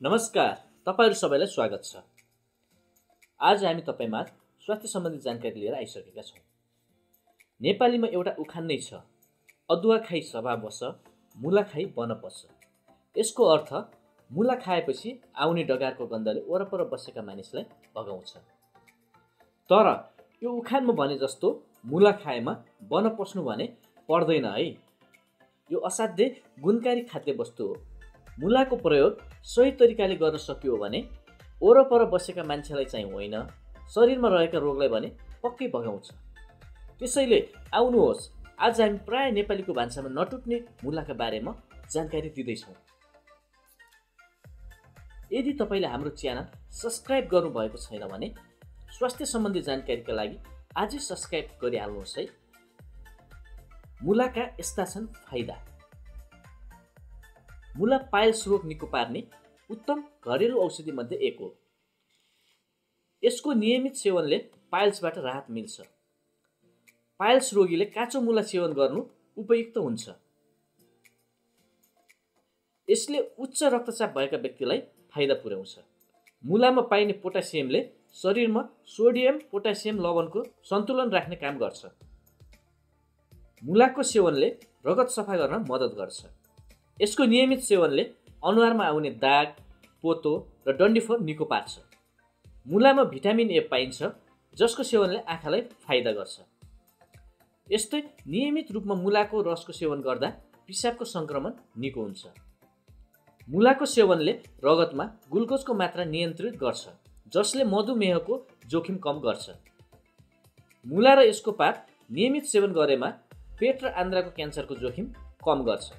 नमस्कार, तपाईहरु सबैलाई स्वागत छ। आज हामी तपाईमा स्वास्थ्य सम्बन्धी जानकारी लिएर आइसकेका छौं। नेपालीमा एउटा उखान नै छ, अदुवा खाई सभा बस, मुला खाई बन पस। यसको अर्थ मुला खाएपछि आउने डगारको गन्धले वरपर बसेका मानिसलाई भगाउँछ। तर यो उखानमा भने जस्तो मुला खाएमा बन पस्नु भने पर्दैन है। यो असाध्यै गुणकारी खाद्य वस्तु हो। मुलाको प्रयोग सही तरिकाले गर्न सकियो भने वरपर बसेका मान्छेलाई चाहिँ होइन, शरीरमा रहेका रोगलाई भने पक्कै भगाउँछ। त्यसैले आउनुहोस्, आज हामी प्राय नेपालीको भान्सामा नटुट्ने मुलाका बारेमा जानकारी दिँदैछौँ। यदि तपाईले हाम्रो च्यानल सब्स्क्राइब गर्नुभएको छैन भने स्वास्थ्य सम्बन्धी जानकारीका लागि आजै सब्स्क्राइब गरिहाल्नुहोस् है। मुलाका यस्ता छन् फाइदा। मुला पाइल्स रोग निको पार्ने उत्तम घरेलु औषधि मध्ये एक हो। यसको नियमित सेवनले पाइल्सबाट राहत मिल्छ। पाइल्स रोगीले काँचो मुला सेवन गर्नु उपयुक्त हुन्छ। यसले उच्च रक्तचाप भएका व्यक्तिलाई फाइदा पुर्याउँछ। मुलामा पाइने पोटासियमले शरीरमा सोडियम पोटासियम लवणको सन्तुलन राख्ने काम गर्छ। मुलाको सेवनले रगत सफा गर्न मद्दत गर्छ। यसको नियमित सेवनले अनुहारमा आउने दाग, पोतो र डन्डीफोर निको पार्छ। मुलामा भिटामिन ए पाइन्छ, जसको सेवनले आँखालाई फाइदा गर्छ। यस्तै नियमित रूपमा मुलाको रसको सेवन गर्दा पिसाबको सङ्क्रमण निको हुन्छ। मुलाको सेवनले रगतमा ग्लुकोजको मात्रा नियन्त्रित गर्छ, जसले मधुमेहको जोखिम कम गर्छ। मुला र यसको पात नियमित सेवन गरेमा पेट र आन्द्राको क्यान्सरको जोखिम कम गर्छ।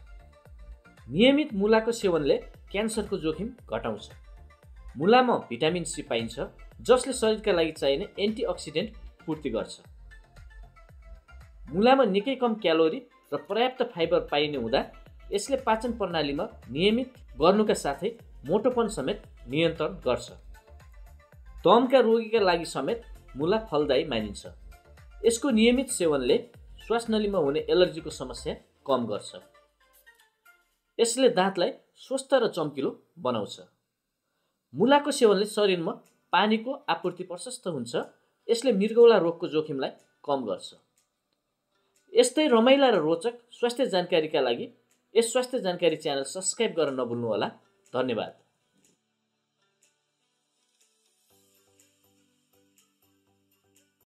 नियमित मुलाको सेवनले क्यान्सरको जोखिम घटाउँछ। मुलामा भिटामिन सी पाइन्छ, जसले शरीरका लागि चाहिने एन्टिअक्सिडेन्ट पूर्ति गर्छ। मुलामा निकै कम क्यालोरी र पर्याप्त फाइबर पाइने हुँदा यसले पाचन प्रणालीमा नियमित गर्नुका साथै मोटोपन समेत नियन्त्रण गर्छ। दमका रोगीका लागि समेत मुला फलदायी मानिन्छ। यसको नियमित सेवनले श्वासनलीमा हुने एलर्जीको समस्या कम गर्छ। यसले दाँतलाई स्वस्थ र चम्किलो बनाउँछ। मुलाको सेवनले शरीरमा पानीको आपूर्ति प्रशस्त हुन्छ। यसले मृगौला रोगको जोखिमलाई कम गर्छ। यस्तै रमाइला र रोचक स्वास्थ्य जानकारीका लागि यस स्वास्थ्य जानकारी च्यानल सब्स्क्राइब गर्न नभुल्नुहोला। धन्यवाद।